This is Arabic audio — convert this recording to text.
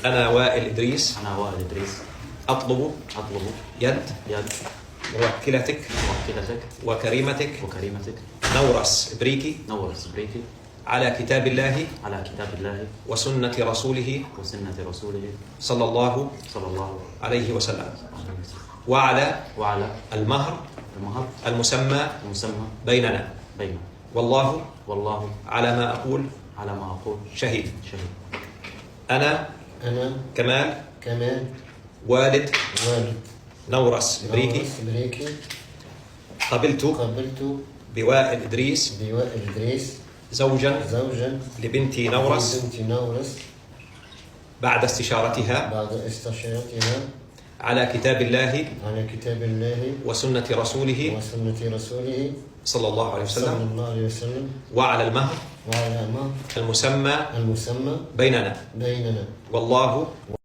أنا وائل إدريس أنا وائل إدريس أطلب يد يد موكلتك موكلتك وكريمتك وكريمتك نورس بريكي نورس بريكي على كتاب الله على كتاب الله وسنة رسوله وسنة رسوله صلى الله صلى الله عليه وسلم، عليه وسلم، وعلى وعلى المهر المهر المسمى المسمى بيننا، بيننا، والله على ما أقول ما أقول شهيد. شهيد. أنا كمال والد نورس بريكي بريكي قبلت قبلت بوائل إدريس بوائل إدريس زوجا زوجا لبنتي نورس بنت نورس بعد استشارتها بعد استشارتها على كتاب الله على كتاب الله وسنة رسوله وسنة رسوله صلى الله عليه صلى وسلم، الله عليه وسلم، وعلى المهر وعلى ما المسمى المسمى بيننا، بيننا، والله